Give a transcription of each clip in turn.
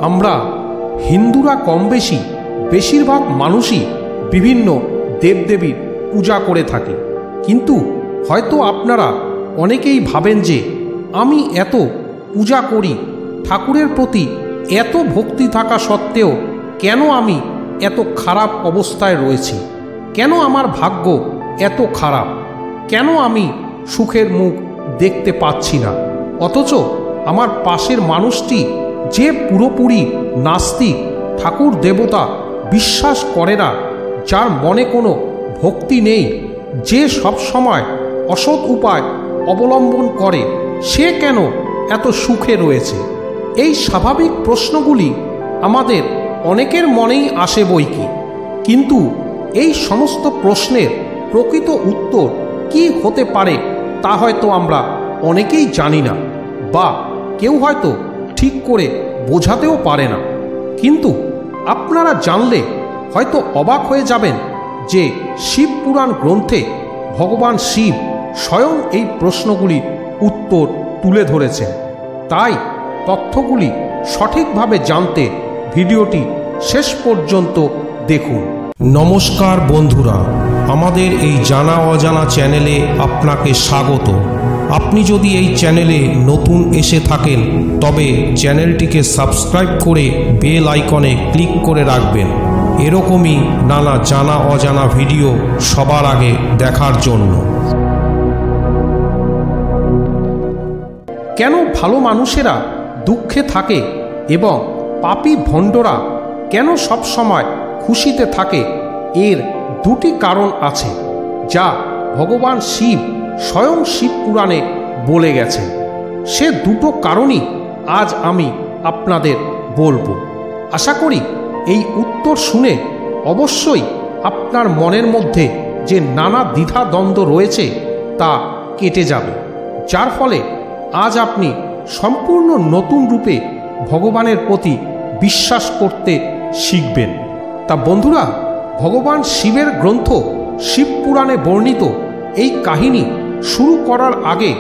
আমরা হিন্দুরা কম বেশি বেশিরভাগ মানুষই বিভিন্ন দেবদেবীর পূজা করে থাকি, কিন্তু হয়তো আপনারা অনেকেই ভাবেন যে আমি এত পূজা করি, ঠাকুরের প্রতি এত ভক্তি থাকা সত্ত্বেও কেন আমি এত খারাপ অবস্থায় রয়েছি, কেন আমার ভাগ্য এত খারাপ, কেন আমি সুখের মুখ দেখতে পাচ্ছি না। অথচ আমার পাশের মানুষটি যে পুরোপুরি নাস্তিক, ঠাকুর দেবতা বিশ্বাস করে না, যার মনে কোনো ভক্তি নেই, যে সব সময় অসৎ উপায় অবলম্বন করে, সে কেন এত সুখে রয়েছে? এই স্বাভাবিক প্রশ্নগুলি আমাদের অনেকের মনেই আসে বইকি, কিন্তু এই সমস্ত প্রশ্নের প্রকৃত উত্তর কি হতে পারে তা হয়তো আমরা অনেকেই জানি না, বা কেউ হয়তো ঠিক করে বোঝাতেও পারে না। কিন্তু আপনারা জানলে হয়তো অবাক হয়ে যাবেন যে শিব পুরাণ গ্রন্থে ভগবান শিব স্বয়ং এই প্রশ্নগুলির উত্তর তুলে ধরেছেন। তাই তথ্যগুলি সঠিকভাবে জানতে ভিডিওটি শেষ পর্যন্ত দেখুন। নমস্কার বন্ধুরা, আমাদের এই জানা অজানা চ্যানেলে আপনাকে স্বাগত। আপনি যদি এই চ্যানেলে নতুন এসে থাকেন তবে চ্যানেলটিকে সাবস্ক্রাইব করে বেল আইকনে ক্লিক করে রাখবেন, এরকমই নানা জানা অজানা ভিডিও সবার আগে দেখার জন্য। কেন ভালো মানুষেরা দুঃখে থাকে এবং পাপী ভণ্ডরা কেন সবসময় খুশিতে থাকে, এর দুটি কারণ আছে যা ভগবান শিব স্বয়ং শিব পুরাণে বলে গেছেন। সে দুটো কারণই আজ আমি আপনাদের বলবো। আশা করি এই উত্তর শুনে অবশ্যই আপনার মনের মধ্যে যে নানা দ্বিধা দ্বন্দ্ব রয়েছে তা কেটে যাবে, যার ফলে আজ আপনি সম্পূর্ণ নতুন রূপে ভগবানের প্রতি বিশ্বাস করতে শিখবেন। তা বন্ধুরা, ভগবান শিবের গ্রন্থ শিব পুরাণে বর্ণিত এই কাহিনী শুরু করার আগে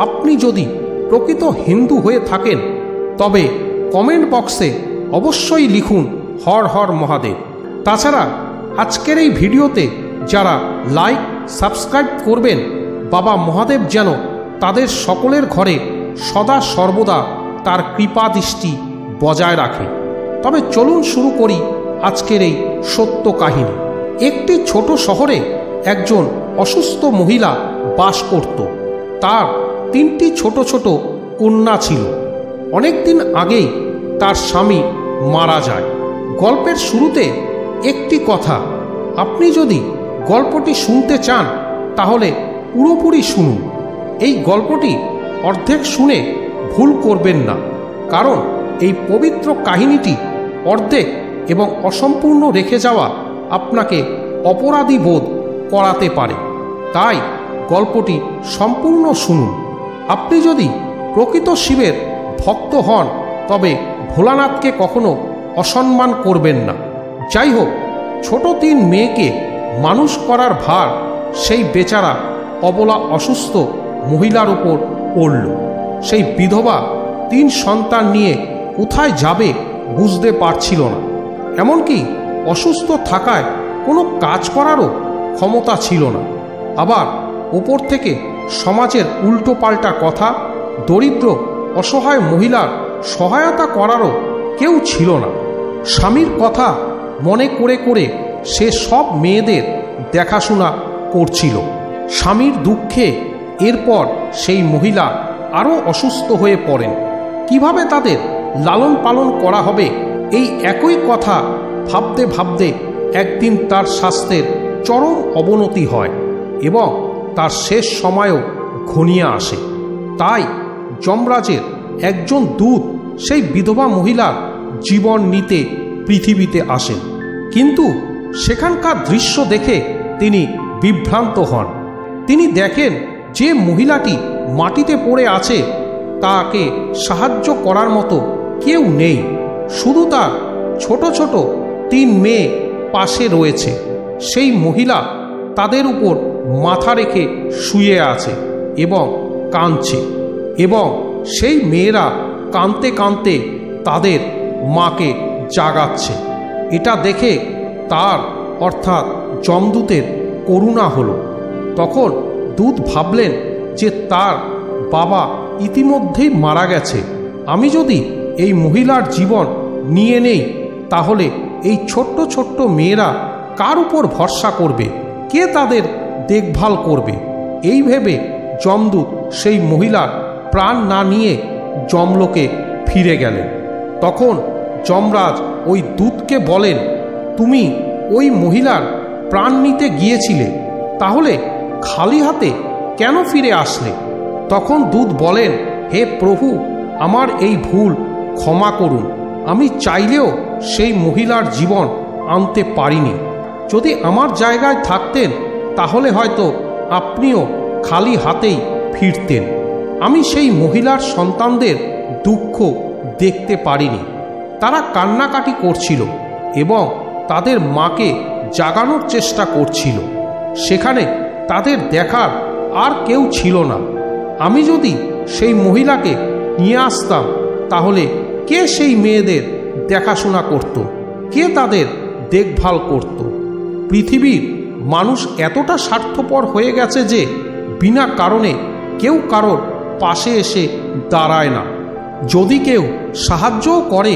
আপনি যদি প্রকৃত হিন্দু হয়ে থাকেন তবে কমেন্ট বক্সে অবশ্যই লিখুন হর হর মহাদেব। তাছাড়া আজকের এই ভিডিওতে যারা লাইক সাবস্ক্রাইব করবেন, বাবা মহাদেব যেন তাদের সকলের ঘরে সদা সর্বদা তার কৃপা দৃষ্টি বজায় রাখে। তবে চলুন শুরু করি আজকের এই সত্য কাহিনী। একটি ছোট শহরে একজন অসুস্থ মহিলা বাস করত। তার 3টি ছোট ছোট কন্যা ছিল। অনেকদিন আগেই তার স্বামী মারা যায়। গল্পের শুরুতে একটি কথা, আপনি যদি গল্পটি শুনতে চান তাহলে পুরোপুরি শুনুন। এই গল্পটি অর্ধেক শুনে ভুল করবেন না, কারণ এই পবিত্র কাহিনীটি অর্ধেক এবং অসম্পূর্ণ রেখে যাওয়া আপনাকে অপরাধী বোধ করাতে পারে। তাই গল্পটি সম্পূর্ণ শুনুন। আপনি যদি প্রকৃত শিবের ভক্ত হন তবে ভোলানাথকে কখনো অসম্মান করবেন না। যাই হোক, ছোট 3 মেয়েকে মানুষ করার ভার সেই বেচারা অবলা অসুস্থ মহিলার উপর পড়ল। সেই বিধবা 3 সন্তান নিয়ে কোথায় যাবে বুঝতে পারছিল না। এমনকি অসুস্থ থাকায় কোনো কাজ করারও ক্ষমতা ছিল না। আবার উপর থেকে সমাজের উল্টোপাল্টা কথা, দরিদ্র অসহায় মহিলার সহায়তা করারও কেউ ছিল না। স্বামীর কথা মনে করে করে সে সব মেয়েদের দেখাশোনা করছিল। স্বামীর দুঃখে এরপর সেই মহিলা আরও অসুস্থ হয়ে পড়েন। কিভাবে তাদের লালন পালন করা হবে এই একই কথা ভাবতে ভাবতে একদিন তার স্বাস্থ্যের চরম অবনতি হয় এবং তার শেষ সময়ও ঘনিয়ে আসে। তাই যমরাজের একজন দূত সেই বিধবা মহিলার জীবন নিতে পৃথিবীতে আসেন। কিন্তু সেখানকার দৃশ্য দেখে তিনি বিভ্রান্ত হন। তিনি দেখেন যে মহিলাটি মাটিতে পড়ে আছে তাকে সাহায্য করার মতো কেউ নেই। শুধু তার ছোট ছোট 3 মেয়ে পাশে রয়েছে। সেই মহিলা তাদের উপর মাথা রেখে শুয়ে আছে এবং কাঁদছে, এবং সেই মেয়েরা কাঁদতে কাঁদতে তাদের মাকে জাগাচ্ছে। এটা দেখে তার অর্থাৎ যমদূতের করুণা হলো। তখন দূত ভাবলেন যে তার বাবা ইতিমধ্যেই মারা গেছে। আমি যদি এই মহিলার জীবন নিয়ে নেই তাহলে এই ছোট্ট ছোট্ট মেয়েরা কার উপর ভরসা করবে, কে তাদের দেখভাল করবে? এই ভেবে যমদূত সেই মহিলার প্রাণ না নিয়ে যমলোকে ফিরে গেলেন। তখন যমরাজ ওই দূতকে বলেন, তুমি ওই মহিলার প্রাণ নিতে গিয়েছিলে, তাহলে খালি হাতে কেন ফিরে আসলে? তখন দূত বলেন, হে প্রভু, আমার এই ভুল ক্ষমা করুন। আমি চাইলেও সেই মহিলার জীবন আনতে পারিনি। যদি আমার জায়গায় থাকতেন তাহলে হয়তো আপনিও খালি হাতেই ফিরতেন। আমি সেই মহিলার সন্তানদের দুঃখ দেখতে পারিনি। তারা কান্নাকাটি করছিল এবং তাদের মাকে জাগানোর চেষ্টা করছিল। সেখানে তাদের দেখার আর কেউ ছিল না। আমি যদি সেই মহিলাকে নিয়ে আসতাম তাহলে কে সেই মেয়েদের দেখাশোনা করত, কে তাদের দেখভাল করত? পৃথিবীর মানুষ এতটা স্বার্থপর হয়ে গেছে যে বিনা কারণে কেউ কারোর পাশে এসে দাঁড়ায় না। যদি কেউ সাহায্যও করে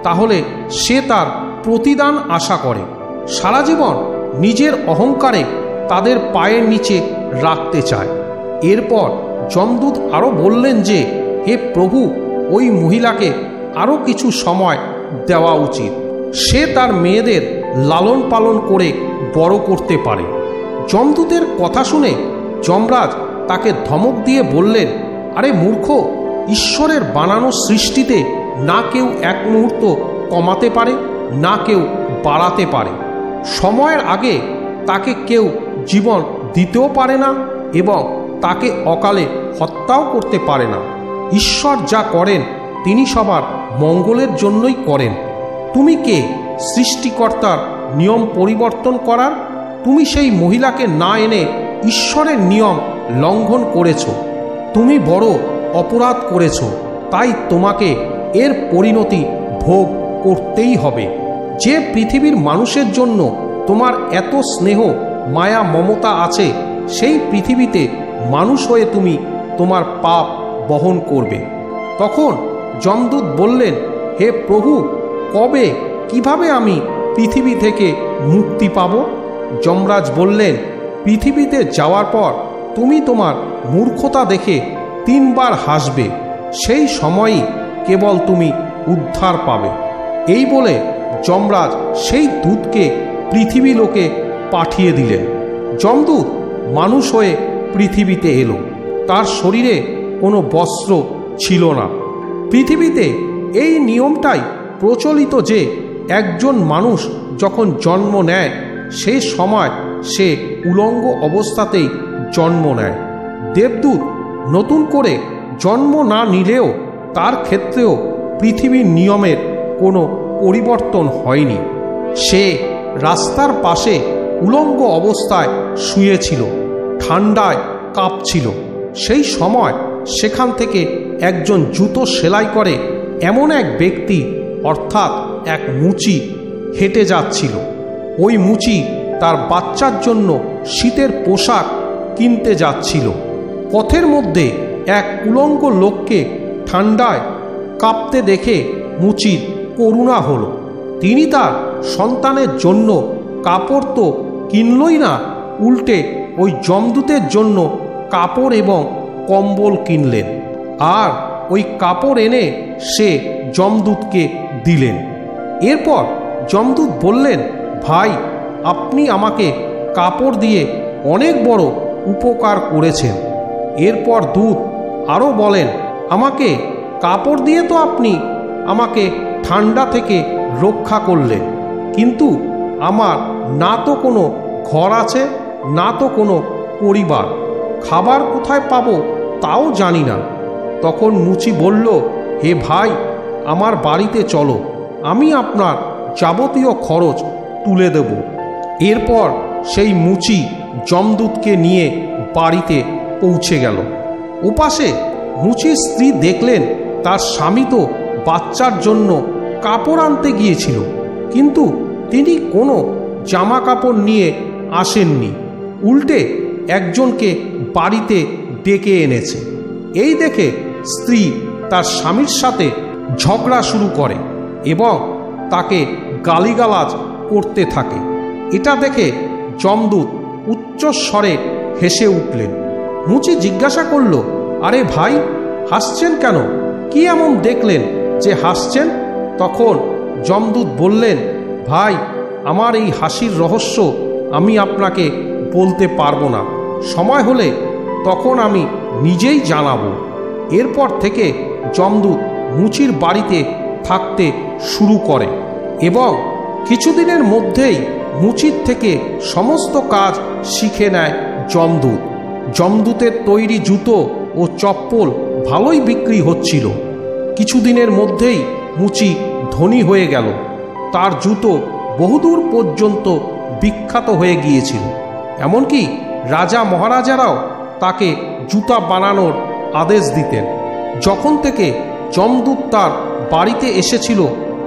তাহলে সে তার প্রতিদান আশা করে। সারা জীবন নিজের অহংকারে তাদের পায়ের নিচে রাখতে চায়। এরপর যমদূত আরও বললেন যে, হে প্রভু, ওই মহিলাকে আরও কিছু সময় দেওয়া উচিত। সে তার মেয়েদের লালন পালন করে বড় করতে পারে। যমদূতের কথা শুনে যমরাজ তাকে ধমক দিয়ে বললেন, আরে মূর্খ, ঈশ্বরের বানানো সৃষ্টিতে না কেউ এক মুহূর্ত কমাতে পারে, না কেউ বাড়াতে পারে। সময়ের আগে তাকে কেউ জীবন দিতেও পারে না এবং তাকে অকালে হত্যাও করতে পারে না। ঈশ্বর যা করেন তিনি সবার মঙ্গলের জন্যই করেন। তুমি কে সৃষ্টিকর্তার নিয়ম পরিবর্তন করার? তুমি সেই মহিলাকে না এনে ঈশ্বরের নিয়ম লঙ্ঘন করেছ। তুমি বড় অপরাধ করেছ, তাই তোমাকে এর পরিণতি ভোগ করতেই হবে। যে পৃথিবীর মানুষের জন্য তোমার এত স্নেহ মায়া মমতা আছে, সেই পৃথিবীতে মানুষ হয়ে তুমি তোমার পাপ বহন করবে। তখন যমদূত বললেন, হে প্রভু, কবে কিভাবে আমি পৃথিবী থেকে মুক্তি পাব? যমরাজ বললেন, পৃথিবীতে যাওয়ার পর তুমি তোমার মূর্খতা দেখে 3 বার হাসবে, সেই সময়ই কেবল তুমি উদ্ধার পাবে। এই বলে যমরাজ সেই দূতকে পৃথিবী লোকে পাঠিয়ে দিলেন। যমদূত মানুষ হয়ে পৃথিবীতে এলো। তার শরীরে কোনো বস্ত্র ছিল না। পৃথিবীতে এই নিয়মটাই প্রচলিত যে একজন মানুষ যখন জন্ম নেয় সেই সময় সে উলঙ্গ অবস্থাতেই জন্ম নেয়। দেবদূত নতুন করে জন্ম না নিলেও তার ক্ষেত্রেও পৃথিবীর নিয়মের কোনো পরিবর্তন হয়নি। সে রাস্তার পাশে উলঙ্গ অবস্থায় শুয়েছিল, ঠান্ডায় কাঁপছিল। সেই সময় সেখান থেকে একজন জুতো সেলাই করে এমন এক ব্যক্তি অর্থাৎ এক মুচি হেঁটে যাচ্ছিল। ওই মুচি তার বাচ্চার জন্য শীতের পোশাক কিনতে যাচ্ছিল। পথের মধ্যে এক উলঙ্গ লোককে ঠান্ডায় কাঁপতে দেখে মুচির করুণা হলো। তিনি তার সন্তানের জন্য কাপড় তো কিনলই না, উল্টে ওই যমদূতের জন্য কাপড় এবং কম্বল কিনলেন। আর ওই কাপড় এনে সে যমদূতকে দিলেন। এরপর যমদূত বললেন, ভাই, আপনি আমাকে কাপড় দিয়ে অনেক বড় উপকার করেছেন। এরপর দূত আরও বলেন, আমাকে কাপড় দিয়ে তো আপনি আমাকে ঠান্ডা থেকে রক্ষা করলেন, কিন্তু আমার না তো কোনো ঘর আছে, না তো কোনো পরিবার, খাবার কোথায় পাবো তাও জানি না। তখন মুচি বলল, হে ভাই, আমার বাড়িতে চলো, আমি আপনার যাবতীয় খরচ তুলে দেব। এরপর সেই মুচি যমদূতকে নিয়ে বাড়িতে পৌঁছে গেল। ওপাশে মুচির স্ত্রী দেখলেন তার স্বামী তো বাচ্চার জন্য কাপড় আনতে গিয়েছিল, কিন্তু তিনি কোনো জামা কাপড় নিয়ে আসেননি, উল্টে একজনকে বাড়িতে ডেকে এনেছে। এই দেখে স্ত্রী তার স্বামীর সাথে ঝগড়া শুরু করে এবং তাকে গালিগালাজ করতে থাকে। এটা দেখে যমদূত উচ্চস্বরে হেসে উঠলেন। মুচি জিজ্ঞাসা করল, আরে ভাই, হাসছেন কেন? কি এমন দেখলেন যে হাসছেন? তখন যমদূত বললেন, ভাই, আমার এই হাসির রহস্য আমি আপনাকে বলতে পারবো না, সময় হলে তখন আমি নিজেই জানাবো। এরপর থেকে যমদূত মুচির বাড়িতে থাকতে শুরু করে এবং কিছুদিনের মধ্যেই মুচির থেকে সমস্ত কাজ শিখে নেয় যমদূত। যমদূতের তৈরি জুতো ও চপ্পল ভালোই বিক্রি হচ্ছিল। কিছুদিনের মধ্যেই মুচি ধনী হয়ে গেল। তার জুতো বহুদূর পর্যন্ত বিখ্যাত হয়ে গিয়েছিল। এমনকি রাজা মহারাজারাও তাকে জুতা বানানোর আদেশ দিতেন। যখন থেকে যমদূত তার বাড়িতে এসেছিল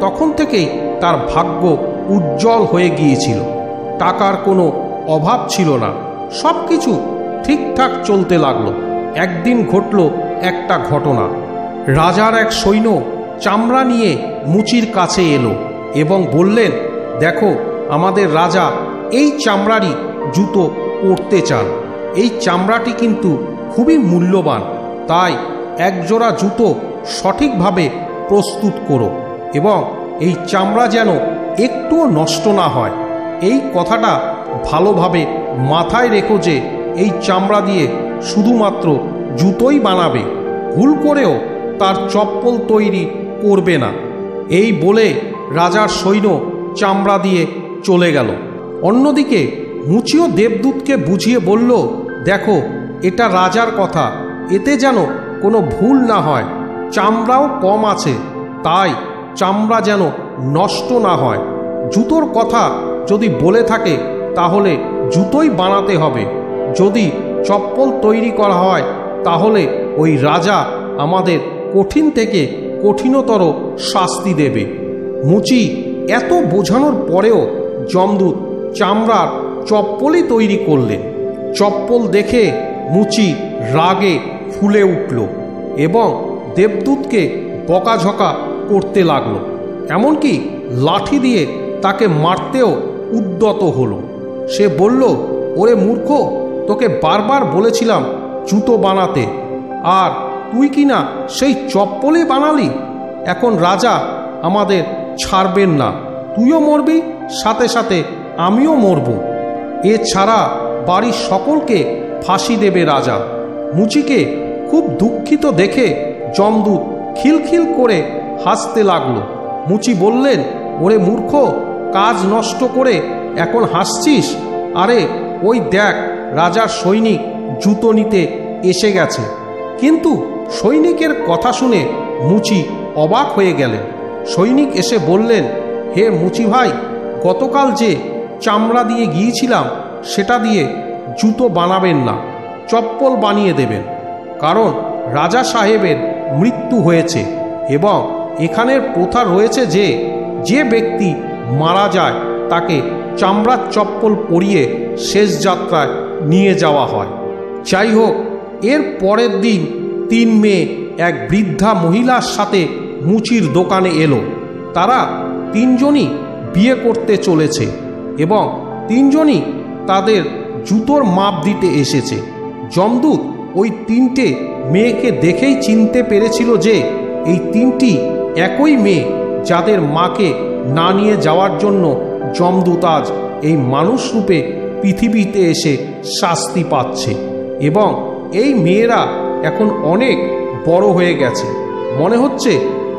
তখন থেকেই তার ভাগ্য উজ্জ্বল হয়ে গিয়েছিল। টাকার কোনো অভাব ছিল না, সব কিছু ঠিকঠাক চলতে লাগলো। একদিন ঘটল একটা ঘটনা। রাজার এক সৈন্য চামড়া নিয়ে মুচির কাছে এলো এবং বললেন, দেখো, আমাদের রাজা এই চামড়ারই জুতো পরতে চান। এই চামড়াটি কিন্তু খুবই মূল্যবান, তাই একজোড়া জুতো সঠিকভাবে প্রস্তুত করো এবং এই চামড়া যেন একটুও নষ্ট না হয়। এই কথাটা ভালোভাবে মাথায় রেখো যে এই চামড়া দিয়ে শুধুমাত্র জুতোই বানাবে, ভুল করেও তার চপ্পল তৈরি করবে না। এই বলে রাজার সৈন্য চামড়া দিয়ে চলে গেল। অন্যদিকে মুচিও দেবদূতকে বুঝিয়ে বলল, দেখো, এটা রাজার কথা, এতে যেন কোনো ভুল না হয়। চামড়াও কম আছে, তাই চামড়া যেন নষ্ট না হয়। জুতোর কথা যদি বলে থাকে তাহলে জুতোই বানাতে হবে। যদি চপ্পল তৈরি করা হয় তাহলে ওই রাজা আমাদের কঠিন থেকে কঠিনতর শাস্তি দেবে। মুচি এত বোঝানোর পরেও যমদূত চামড়ার চপ্পলই তৈরি করলেন। চপ্পল দেখে মুচি রাগে ফুলে উঠল এবং দেবদূতকে বকাঝকা করতে লাগল। এমনকি লাঠি দিয়ে তাকে মারতেও উদ্যত হলো। সে বলল, ওরে মূর্খ, তোকে বারবার বলেছিলাম জুতো বানাতে, আর তুই কিনা সেই চপ্পলই বানালি। এখন রাজা আমাদের ছাড়বেন না, তুইও মরবি, সাথে সাথে আমিও মরব। এছাড়া বাড়ির সকলকে ফাঁসি দেবে রাজা। মুচিকে খুব দুঃখিত দেখে যমদূত খিলখিল করে হাসতে লাগলো। মুচি বললেন, ওরে মূর্খ, কাজ নষ্ট করে এখন হাসছিস? আরে ওই দেখ, রাজার সৈনিক জুতো নিতে এসে গেছে। কিন্তু সৈনিকের কথা শুনে মুচি অবাক হয়ে গেলেন। সৈনিক এসে বললেন, হে মুচি ভাই, গতকাল যে চামড়া দিয়ে গিয়েছিলাম সেটা দিয়ে জুতো বানাবেন না, চপ্পল বানিয়ে দেবেন। কারণ রাজা সাহেবের মৃত্যু হয়েছে এবং এখানের প্রথা রয়েছে যে যে ব্যক্তি মারা যায় তাকে চামড়ার চপ্পল পরিয়ে শেষ যাত্রায় নিয়ে যাওয়া হয়। যাই হোক, এর পরের দিন 3 মেয়ে এক বৃদ্ধা মহিলার সাথে মুচির দোকানে এলো। তারা 3 জনই বিয়ে করতে চলেছে এবং 3 জনই তাদের জুতোর মাপ দিতে এসেছে। যমদূত ওই 3টে মেয়েকে দেখেই চিনতে পেরেছিল যে এই 3টি একই মেয়ে, যাদের মাকে না নিয়ে যাওয়ার জন্য যমদূত আজ এই মানুষ রূপে পৃথিবীতে এসে শাস্তি পাচ্ছে। এবং এই মেয়েরা এখন অনেক বড় হয়ে গেছে, মনে হচ্ছে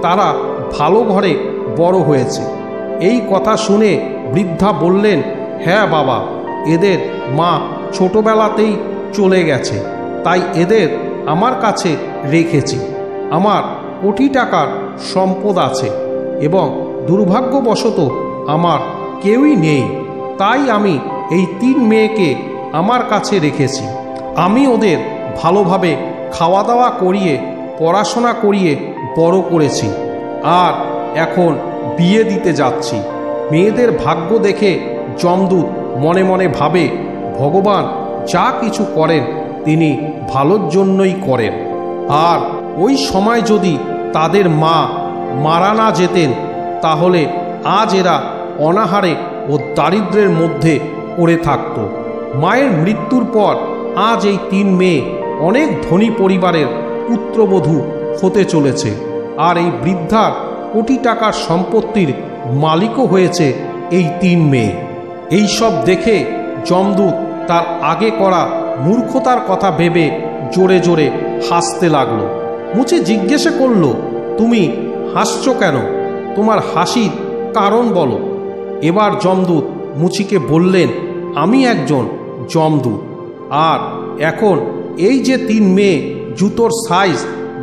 তারা ভালো ঘরে বড় হয়েছে। এই কথা শুনে বৃদ্ধা বললেন, হ্যাঁ বাবা, এদের মা ছোটবেলাতেই চলে গেছে, তাই এদের আমার কাছে রেখেছি। আমার কোটি টাকার সম্পদ আছে এবং দুর্ভাগ্যবশত আমার কেউই নেই, তাই আমি এই 3 মেয়েকে আমার কাছে রেখেছি। আমি ওদের ভালোভাবে খাওয়া দাওয়া করিয়ে পড়াশোনা করিয়ে বড় করেছি, আর এখন বিয়ে দিতে যাচ্ছি। মেয়েদের ভাগ্য দেখে যমদূত মনে মনে ভাবে, ভগবান যা কিছু করেন তিনি ভালোর জন্যই করেন। আর ওই সময় যদি তাদের মা মারা না যেতেন, তাহলে আজ এরা অনাহারে ও দারিদ্র্যের মধ্যে পড়ে থাকত। মায়ের মৃত্যুর পর আজ এই 3 মেয়ে অনেক ধনী পরিবারের পুত্রবধূ হতে চলেছে। আর এই বৃদ্ধার কোটি টাকার সম্পত্তির মালিকও হয়েছে এই 3 মেয়ে। এই সব দেখে যমদূত তার আগে করা মূর্খতার কথা ভেবে জোরে জোরে হাসতে লাগলো। মুচি জিজ্ঞাসা করল, তুমি হাসছো কেন? তোমার হাসির কারণ বলো। এবার যমদূত মুচিকে বললেন, আমি একজন যমদূত, আর এখন এই যে 3 মেয়ে জুতোর সাইজ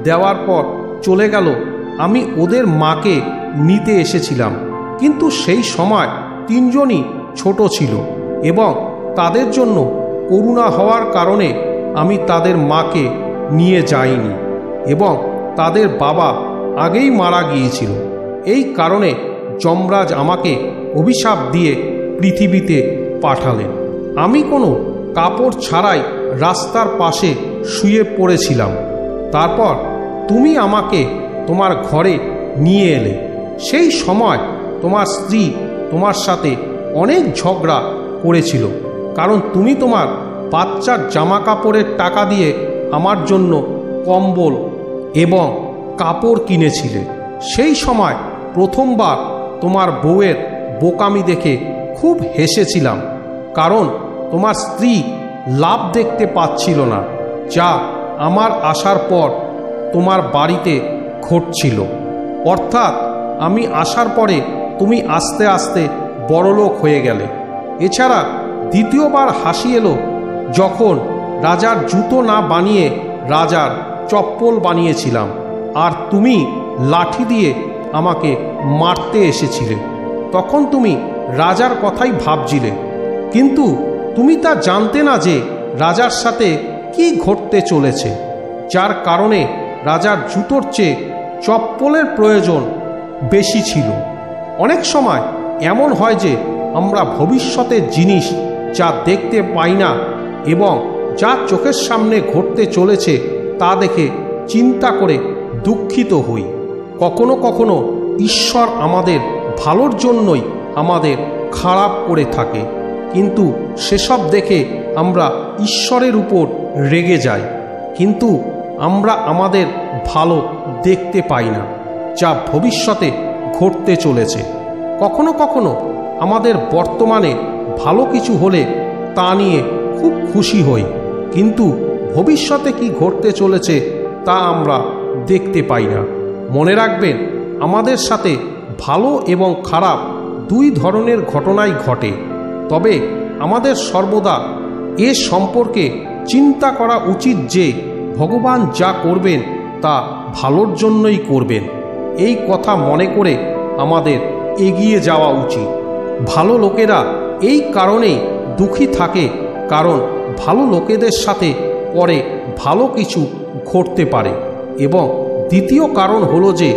দেওয়ার পর চলে গেল, আমি ওদের মাকে নিতে এসেছিলাম, কিন্তু সেই সময় 3 জনই ছোট ছিল এবং তাদের জন্য করুণা হওয়ার কারণে আমি তাদের মাকে নিয়ে যাইনি এবং তাদের বাবা আগেই মারা গিয়েছিল। এই কারণে যমরাজ আমাকে অভিশাপ দিয়ে পৃথিবীতে পাঠালেন। আমি কোনো কাপড় ছাড়াই রাস্তার পাশে শুয়ে পড়েছিলাম। তারপর তুমি আমাকে তোমার ঘরে নিয়ে এলে। সেই সময় তোমার স্ত্রী তোমার সাথে অনেক ঝগড়া করেছিল, কারণ তুমি তোমার বাচ্চার জামা কাপড়ের টাকা দিয়ে আমার জন্য কম্বল এবং কাপড় কিনেছিলে। সেই সময় প্রথমবার তোমার বউয়ের বোকামি দেখে খুব হেসেছিলাম, কারণ তোমার স্ত্রী লাভ দেখতে পাচ্ছিল না, যা আমার আসার পর তোমার বাড়িতে ঘটছিল। অর্থাৎ আমি আসার পরে তুমি আস্তে আস্তে বড়লোক হয়ে গেলে। এছাড়া দ্বিতীয়বার হাসি এলো যখন রাজার জুতো না বানিয়ে রাজার চপ্পল বানিয়েছিলাম, আর তুমি লাঠি দিয়ে আমাকে মারতে এসেছিলে। তখন তুমি রাজার কথাই ভাবছিলে, কিন্তু তুমি তা জানতে না যে রাজার সাথে কি ঘটতে চলেছে, যার কারণে রাজার জুতোর চেয়ে চপ্পলের প্রয়োজন বেশি ছিল। অনেক সময় এমন হয় যে আমরা ভবিষ্যতের জিনিস যা দেখতে পাই না এবং যা চোখের সামনে ঘটতে চলেছে তা দেখে চিন্তা করে দুঃখিত হই। কখনো কখনো ঈশ্বর আমাদের ভালোর জন্যই আমাদের খারাপ করে থাকে, কিন্তু সেসব দেখে আমরা ঈশ্বরের উপর রেগে যাই, কিন্তু আমরা আমাদের ভালো দেখতে পাই না যা ভবিষ্যতে ঘটতে চলেছে। কখনো কখনো আমাদের বর্তমানে ভালো কিছু হলে তা নিয়ে খুব খুশি হই, কিন্তু ভবিষ্যতে কি ঘটতে চলেছে তা আমরা দেখতে পাই না। মনে রাখবেন, আমাদের সাথে ভালো এবং খারাপ 2 ধরনের ঘটনাই ঘটে, তবে আমাদের সর্বদা এ সম্পর্কে চিন্তা করা উচিত যে ভগবান যা করবেন তা ভালোর জন্যই করবেন। এই কথা মনে করে আমাদের এগিয়ে যাওয়া উচিত। ভালো লোকেরা এই কারণেই দুঃখী থাকে, কারণ ভালো লোকেদের সাথে পরে ভালো কিছু ঘটতে পারে। এবং দ্বিতীয় কারণ হলো যে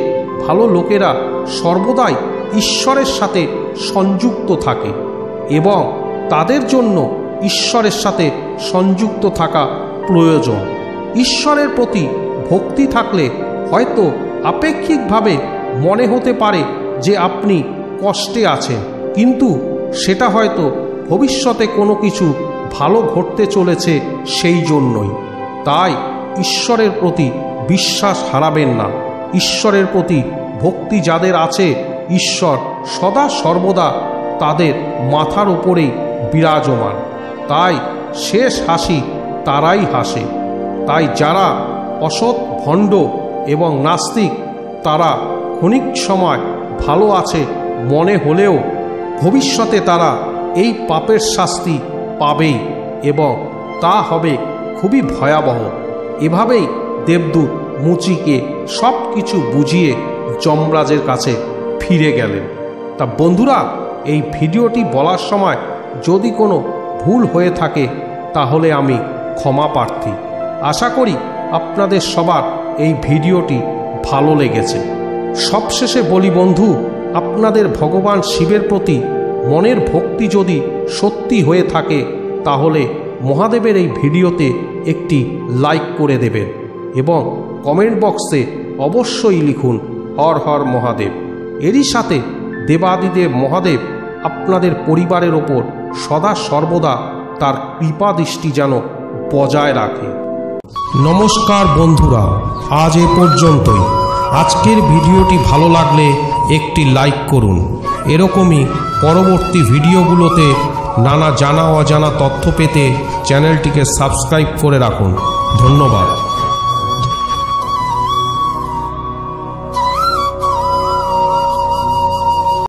ভালো লোকেরা সর্বদাই ঈশ্বরের সাথে সংযুক্ত থাকে এবং তাদের জন্য ঈশ্বরের সাথে সংযুক্ত থাকা প্রয়োজন। ঈশ্বরের প্রতি ভক্তি থাকলে হয়তো আপেক্ষিকভাবে মনে হতে পারে যে আপনি কষ্টে আছেন, কিন্তু সেটা হয়তো ভবিষ্যতে কোনো কিছু ভালো ঘটতে চলেছে সেই জন্যই। তাই ঈশ্বরের প্রতি বিশ্বাস হারাবেন না। ঈশ্বরের প্রতি ভক্তি যাদের আছে, ঈশ্বর সদা সর্বদা তাদের মাথার উপরেই বিরাজমান। তাই শেষ হাসি তারাই হাসে। তাই যারা অসৎ, ভণ্ড এবং নাস্তিক তারা ক্ষণিক সময় ভালো আছে মনে হলেও ভবিষ্যতে তারা এই পাপের শাস্তি পাবেই এবং তা হবে খুবই ভয়াবহ। এভাবেই দেবদূত মুচিকে সব কিছু বুঝিয়ে যমরাজের কাছে ফিরে গেলেন। তা বন্ধুরা, এই ভিডিওটি বলার সময় যদি কোনো ভুল হয়ে থাকে তাহলে আমি ক্ষমা প্রার্থী। আশা করি আপনাদের সবার এই ভিডিওটি ভালো লেগেছে। সবশেষে বলি বন্ধু, আপনাদের ভগবান শিবের প্রতি মনের ভক্তি যদি সত্যি হয়ে থাকে তাহলে মহাদেবের এই ভিডিওতে একটি লাইক করে দেবেন এবং কমেন্ট বক্সে অবশ্যই লিখুন হর হর মহাদেব। এরই সাথে দেবাদিদেব মহাদেব আপনাদের পরিবারের ওপর সদা সর্বদা তার কৃপা দৃষ্টি যেন বজায় রাখে। নমস্কার বন্ধুরা, আজ এ পর্যন্তই। আজকের ভিডিওটি ভালো লাগলে একটি লাইক করুন। এরকমই পরবর্তী ভিডিওগুলোতে নানা জানা অজানা তথ্য পেতে চ্যানেলটিকে সাবস্ক্রাইব করে রাখুন। ধন্যবাদ।